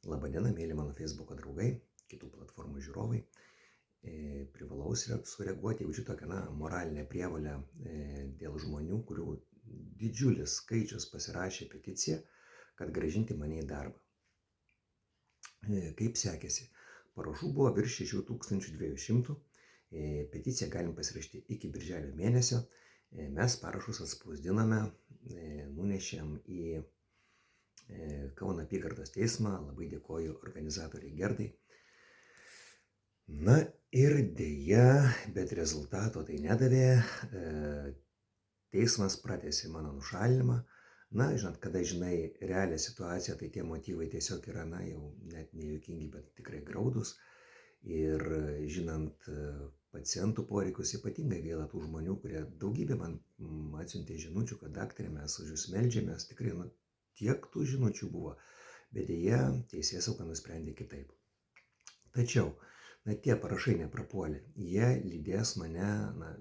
Labadiena, mėly mano Facebook'o draugai, kitų platformų žiūrovai. Privalau sureaguoti, jaučiu tokią moralinę prievolę dėl žmonių, kurių didžiulis skaičius pasirašė peticiją, kad grąžinti mane į darbą. Kaip sekėsi? Parašų buvo virš 6200, peticiją galim pasirašyti iki birželio mėnesio. Mes parašus atspausdiname, nunešėm į Kauno apygardos teismą, labai dėkoju organizatoriai Gerdai. Na ir dėja, bet rezultato tai nedavė, teismas pratęsė mano nušalinimą. Na, žinot, kada žinai realią situaciją, tai tie motyvai tiesiog yra, jau net nejuokingi, bet tikrai graudus. Ir žinant pacientų poreikius, ypatingai gaila tų žmonių, kurie daugybė man atsiuntė žinučių, kad daktarė, mes už jūs meldžiamės, tikrai tiek tų žinučių buvo, bet dėja teisėsauga nusprendė kitaip. Tačiau, tie parašai neprapuolė, jie lydės mane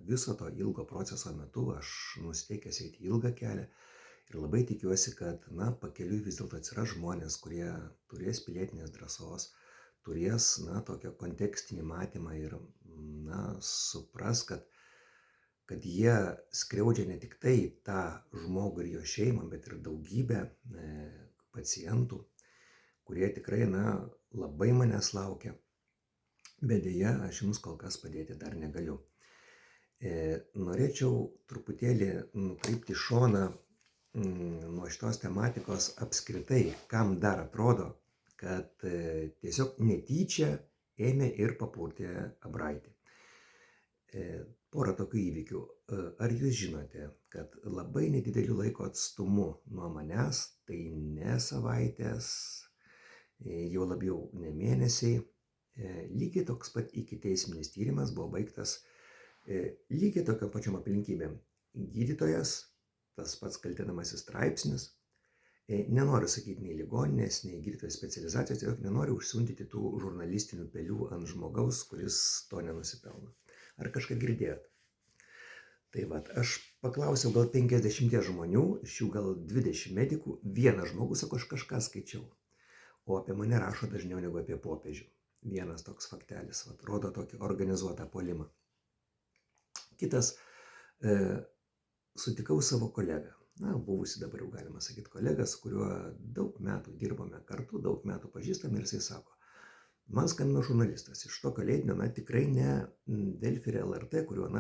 viso to ilgo proceso metu, aš nusiteikęs eiti ilgą kelią ir labai tikiuosi, kad pakeliui vis dėlto atsiras žmonės, kurie turės pilietinės drąsos, turės tokio kontekstinį matymą ir supras, kad jie skriaudžia ne tik tai tą žmogų ir jo šeimą, bet ir daugybę pacientų, kurie tikrai labai manęs laukia. Bet dėja, aš jums kol kas padėti dar negaliu. Norėčiau truputėlį nukreipti šoną nuo šitos tematikos apskritai, kam dar atrodo, kad tiesiog netyčia ėmė ir papurtė Abraitį. Porą tokių įvykių. Ar jūs žinote, kad labai nedideliu laiko atstumu nuo manęs, tai ne savaitės, jau labiau ne mėnesiai, lygiai toks pat ikiteisminis tyrimas buvo baigtas lygiai tokiam pačiom aplinkybėm. Gydytojas, tas pats kaltinamasis straipsnis, nenoriu sakyti nei ligoninės, nei gydytojo specializacijos, tiesiog nenoriu užsiundyti tų žurnalistinių pelių ant žmogaus, kuris to nenusipelno. Ar kažką girdėjot? Tai aš paklausiau gal 50 žmonių, iš jų gal 20 medikų, vienas žmogus sako, aš kažką skaičiau. O apie mane rašo dažniau negu apie popiežių. Vienas toks faktelis, rodo tokį organizuotą puolimą. Kitas, sutikau savo kolegą, buvusi dabar jau galima sakyti kolegą, su kuriuo daug metų dirbome kartu, daug metų pažįstame ir jisai sako, man skambino žurnalistas iš tokio leidinio, tikrai ne Delfi ir LRT, kuriuo,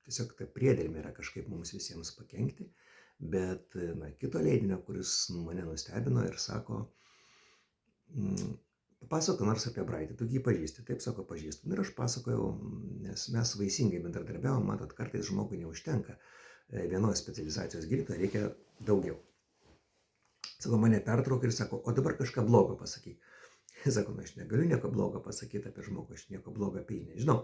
tiesiog ta priedermė yra kažkaip mums visiems pakenkti, bet, kito leidinio, kuris mane nustebino ir sako, papasako nors apie Abraitį, tu jį pažįsti, taip sako, pažįstu. Ir aš pasakojau, nes mes vaisingai bendradarbiavom, matot, kartais žmogui neužtenka vienos specializacijos gydytojo, reikia daugiau. Sako, mane pertraukė ir sako, o dabar kažką blogo pasakyk. Sako, aš negaliu nieko blogo pasakyti apie žmogų, aš nieko blogo apie jį nežinau.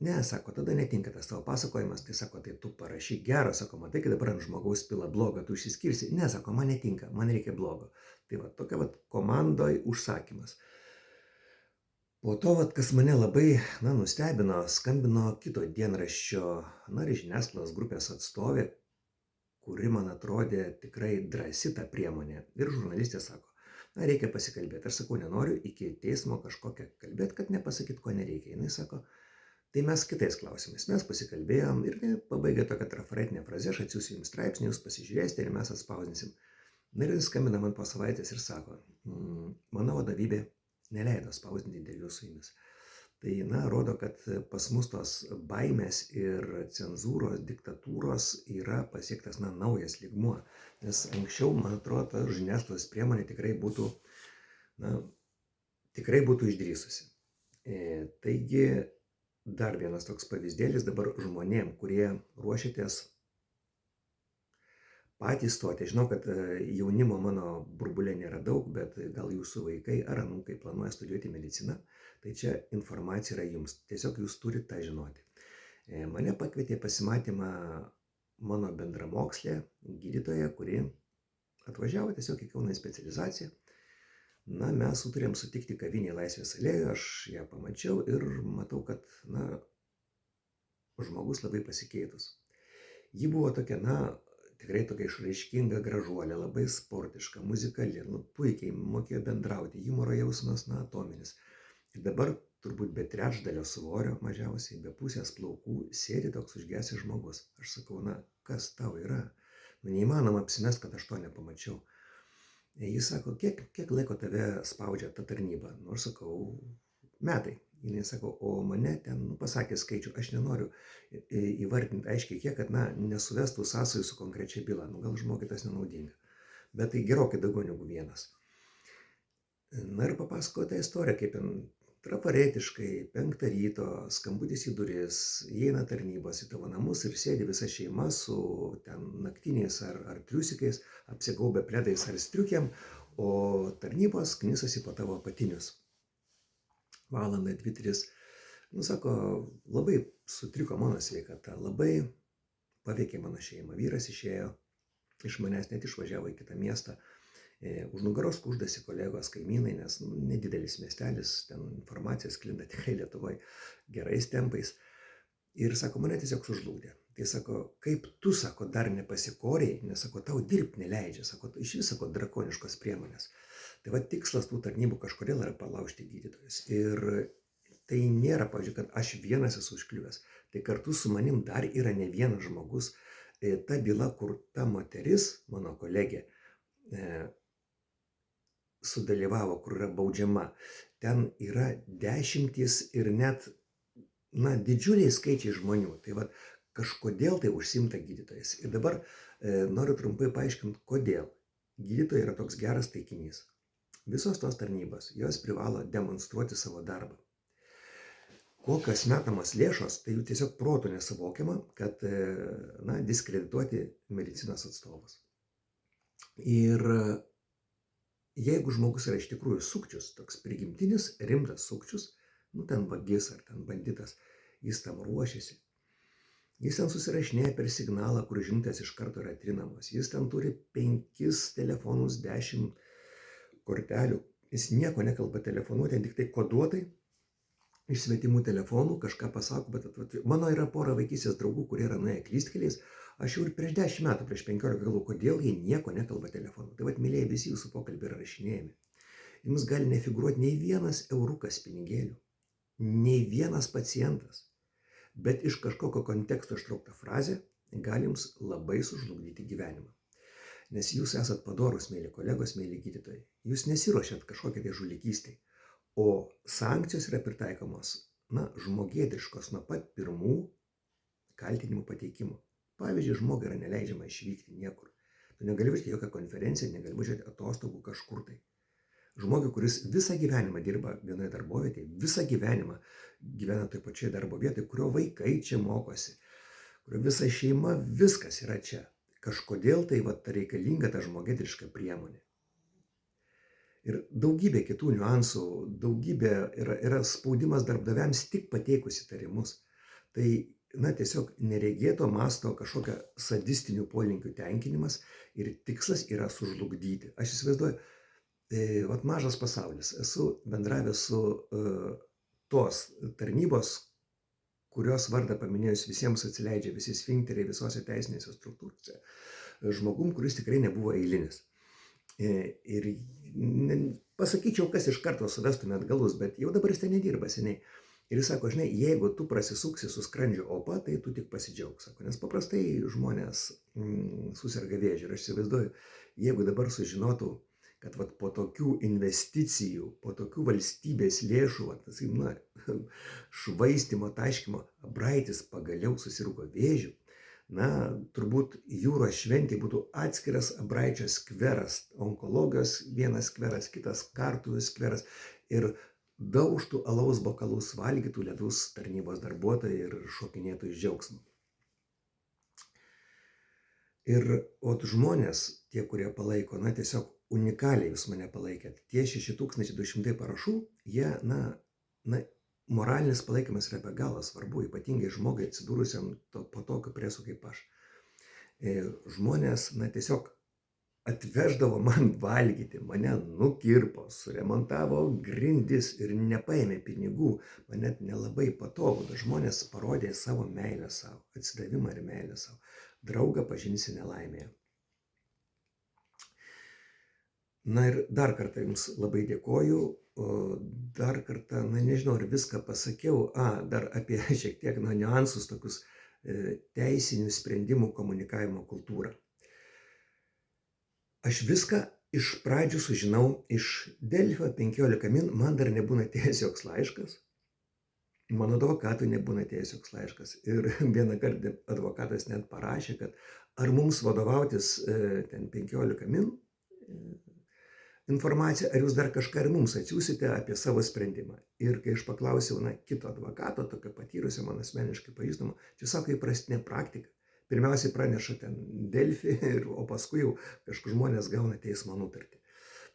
Ne, sako, tada netinka tas tavo pasakojimas, tai sako, tai tu parašyk gero, sako, matai, kad dabar ant žmogaus pila blogo, tu išsiskirsi. Ne, sako, man netinka, man reikia blogo. Tai tokia komandoj užsakymas. Po to, kas mane labai, nustebino, skambino kito dienraščio, ir žiniasklaidos grupės atstovė, kuri man atrodė tikrai drąsi ta priemonė. Ir žurnalistė sako, reikia pasikalbėti. Aš sakau, nenoriu iki teismo kažkokią kalbėti, kad nepasakyt, ko nereikia. Jis sako, tai mes kitais klausimais. Mes pasikalbėjom ir pabaigė tokią trafaretinę frazę, aš atsiųsiu jums straipsnį, jūs pasižiūrėsite ir mes atspausdinsim. Ir jis skambina man po savaitės ir sako, mano vadovybė neleido spausdinti interviu su jumis. Tai, rodo, kad pas mus tos baimės ir cenzūros, diktatūros yra pasiektas, naujas lygmuo. Nes anksčiau, man atrodo, ta žiniasklaidos priemonė tikrai būtų išdrįsusi. Taigi, dar vienas toks pavyzdėlis dabar žmonėm, kurie ruošiatės patys stoti. Žinau, kad jaunimo mano burbulė nėra daug, bet gal jūsų vaikai ar anūkai planuoja studijuoti mediciną, tai čia informacija yra jums. Tiesiog jūs turite tą žinoti. Mane pakvietė pasimatymą mano bendramokslė gydytoja, kuri atvažiavo tiesiog į Kauno specializaciją. Mes sutarėm sutikti kavinėje Laisvės alėjoje, aš ją pamačiau ir matau, kad, žmogus labai pasikeitus. Ji buvo tokia, tikrai tokia išraiškinga gražuolė, labai sportiška, muzikali, nu, puikiai mokėjo bendrauti, humoro jausmas, na, atominis. Ir dabar turbūt be trečdalio svorio, mažiausiai be pusės plaukų, sėdi toks užgesęs žmogus. Aš sakau, na, kas tau yra? Nu, neįmanoma apsimest, kad aš to nepamačiau. Jis sako, kiek laiko tave spaudžia ta tarnyba? Nu, aš sakau, metai. Jis sako, o mane ten, nu, pasakė skaičių, aš nenoriu įvardinti aiškiai kiek, kad, na, nesuvestų sąsajų su konkrečia byla. Nu, gal žmogui tas nenaudinga. Bet tai gerokai daugiau negu vienas. Na ir papasakojo tą istoriją, kaip ten trafaretiškai, 5 ryto, skambutis į duris, įeina tarnybos į tavo namus ir sėdi visa šeima su ten naktiniais ar triusikais, apsigaubę pledais ar striukiam, o tarnybos knisasi po tavo apatinius. Valandą, 2-3. Nu, sako, labai sutriko mano sveikata, labai paveikė mano šeimą. Vyras išėjo iš manęs, net išvažiavo į kitą miestą. Už nugaros kuždasi kolegos, kaimynai, nes nedidelis miestelis, ten informacija sklinda tikrai Lietuvoje gerais tempais. Ir sako, mane tiesiog sužlugdė. Tai sako, kaip tu, sako, dar nepasikorėjai, nes sako, tau dirbti neleidžia, sako, iš vis, sako, drakoniškos priemonės. Tai va tikslas tų tarnybų kažkodėl yra palaužti gydytojus. Ir tai nėra, pavyzdžiui, kad aš vienas esu užkliuvęs. Tai kartu su manim dar yra ne vienas žmogus. Ta byla, kur ta moteris, mano kolegė, sudalyvavo, kur yra baudžiama, ten yra dešimtys ir net, na, didžiuliai skaičiai žmonių. Tai va kažkodėl tai užsimta gydytojas. Ir dabar noriu trumpai paaiškinti, kodėl gydytojai yra toks geras taikinys. Visos tos tarnybos, jos privalo demonstruoti savo darbą. Kokios metamos lėšos, tai jų tiesiog protų nesuvokiama, kad, na, diskredituoti medicinos atstovus. Ir jeigu žmogus yra iš tikrųjų sukčius, toks prigimtinis, rimtas sukčius, nu, ten vagis ar ten banditas, jis tam ruošiasi. Jis ten susirašinėja per signalą, kur žinutės iš karto yra trinamos. Jis ten turi 5 telefonus, 10 kortelių. Jis nieko nekalba telefonu, ten tik tai koduotai iš svetimų telefonų kažką pasako, bet mano yra pora vaikystės draugų, kurie yra nuėję klystkeliais. Aš jau ir prieš 10 metų, prieš 15 galvoju, kodėl jie nieko nekalba telefonu. Tai vat, mylėjai, visi jūsų pokalbiai yra rašinėjami. Jums gali nefigūruoti nei vienas eurukas pinigėlių, nei vienas pacientas. Bet iš kažkokio konteksto ištraukta frazė gali jums labai sužlugdyti gyvenimą. Nes jūs esat padorūs, mėly kolegos, mėly gydytojai. Jūs nesiruošiat kažkokiai tai žulikystei. O sankcijos yra pritaikomos, na, žmogėdriškos nuo pat pirmų kaltinimų pateikimų. Pavyzdžiui, žmogui yra neleidžiama išvykti niekur. Tu negali važiuoti jokią konferenciją, negali važiuoti atostogų kažkur tai. Žmogui, kuris visą gyvenimą dirba vienoje darbovietėje, visą gyvenimą gyvena toje pačioje darbo vietoje, kurio vaikai čia mokosi, kurio visa šeima, viskas yra čia. Kažkodėl tai reikalinga ta žmogėdriška priemonė. Ir daugybė kitų niuansų, daugybė yra spaudimas darbdaviams tik pateikus įtarimus. Tai, na, tiesiog neregėto masto kažkokia sadistinių polinkių tenkinimas ir tikslas yra sužlugdyti. Aš įsivaizduoju, vat mažas pasaulis. Esu bendravęs su tos tarnybos, kurios vardą paminėjus visiems atsileidžia visi sfinkteriai visose teisinėse struktūrose, žmogum, kuris tikrai nebuvo eilinis. Ir pasakyčiau, kas iš karto suvestumėt galus, bet jau dabar jis ten nedirba seniai. Ir jis sako, žinai, jeigu tu prasisuksi su skrandžio opa, tai tu tik pasidžiaug, sako, nes paprastai žmonės susirga vėžiu. Ir aš įsivaizduoju, jeigu dabar sužinotų, kad vat, po tokių investicijų, po tokių valstybės lėšų, na, švaistymo, taškymo, Abraitis pagaliau susirgo vėžiu, na, turbūt jūros šventė būtų atskiras Abraičio skveras, onkologijos vienas skveras, kitas kartuvių skveras ir daužtų alaus bokalus, valgytų ledus tarnybos darbuotojai ir šokinėtų iš džiaugsmo. Ir žmonės, tie, kurie palaiko, na, tiesiog unikaliai jūs mane palaikėt. Tie 6200 parašų, jie, na, moralinis palaikymas yra be galo svarbu, ypatingai žmogui atsidūrusiam po tokio preso kaip aš. Žmonės, na, tiesiog atveždavo man valgyti, mane nukirpo, suremontavo grindis ir nepaėmė pinigų, man net nelabai patogu, bet žmonės parodė savo meilę savo, atsidavimą ir meilę savo. draugą pažinsi nelaimėje. Na ir dar kartą Jums labai dėkoju, dar kartą, nežinau, ar viską pasakiau, dar apie šiek tiek niuansus, tokius teisinių sprendimų komunikavimo kultūrą. Aš viską iš pradžių sužinau iš Delfio 15 min, man dar nebūna atėjęs joks laiškas, mano advokatui nebūna atėjęs joks laiškas. Ir vieną kartą advokatas net parašė, kad ar mums vadovautis ten 15 min informaciją, ar jūs dar kažką ir mums atsiųsite apie savo sprendimą. Ir kai aš paklausiau kito advokato, tokio patyrusio, man asmeniškai pažįstamo, čia sako įprastinė praktika. Pirmiausiai praneša ten Delfi, o paskui jau kažkur žmonės gauna teismo nutartį.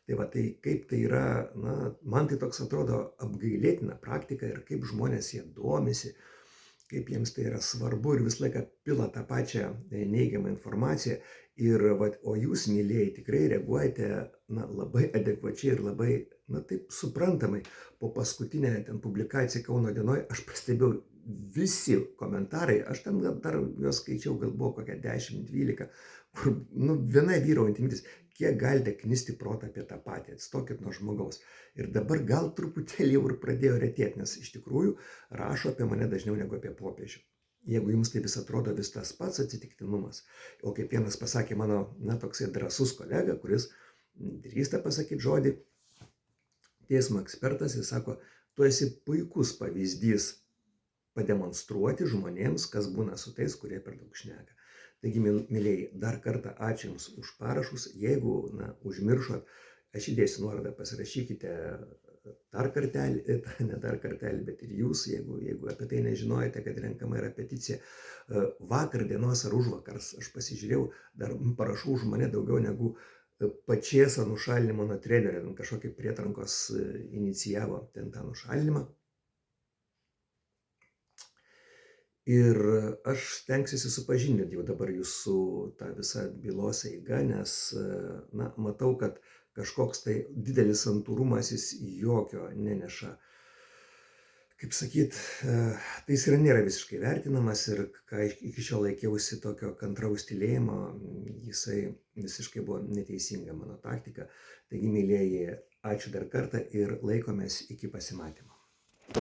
Tai va, tai kaip tai yra, man tai toks atrodo apgailėtina praktika ir kaip žmonės jie domisi, kaip jiems tai yra svarbu ir visą laiką pila tą pačią neigiamą informaciją. O jūs, mylėjai, tikrai reaguojate labai adekvačiai ir labai, taip suprantamai. Po paskutinę ten publikaciją Kauno dienoje aš pastebėjau visi komentarai, aš ten dar juos skaičiau, gal buvo kokia 10-12, kur viena vyraujanti mintis, kiek galite knisti protą apie tą patį, atstokit nuo žmogaus. Ir dabar gal truputėlį jau ir pradėjo retėti, nes iš tikrųjų rašo apie mane dažniau negu apie popiežių. Jeigu jums tai vis atrodo vis tas pats atsitiktinumas, o kaip vienas pasakė mano, toksai drąsus kolega, kuris drįsta pasakyti žodį, teismo ekspertas, jis sako, tu esi puikus pavyzdys pademonstruoti žmonėms, kas būna su tais, kurie per daug šneka. Taigi, mylėjai, dar kartą ačiū Jums už parašus. Jeigu užmiršot, aš įdėsiu nuorodą, pasirašykite dar kartelį, ne dar kartelį, bet ir Jūs, jeigu apie tai nežinojate, kad renkama yra peticija. Vakar dienos ar užvakars aš pasižiūrėjau, dar parašau už mane daugiau negu Pačėso nušalinimo nuo trenerio, kažkokį prietrankos inicijavo ten tą nušalinimą. Ir aš stengsiuosi supažindinti jau dabar jūs su tą visą bylos eiga, nes matau, kad kažkoks tai didelis santūrumas jis jokio neneša. Kaip sakyt, tai jis nėra visiškai vertinamas ir ką iki šiol laikiausi tokio kantraus tylėjimo, jisai visiškai buvo neteisinga mano taktika. Taigi, mylėjai, ačiū dar kartą ir laikomės iki pasimatymo.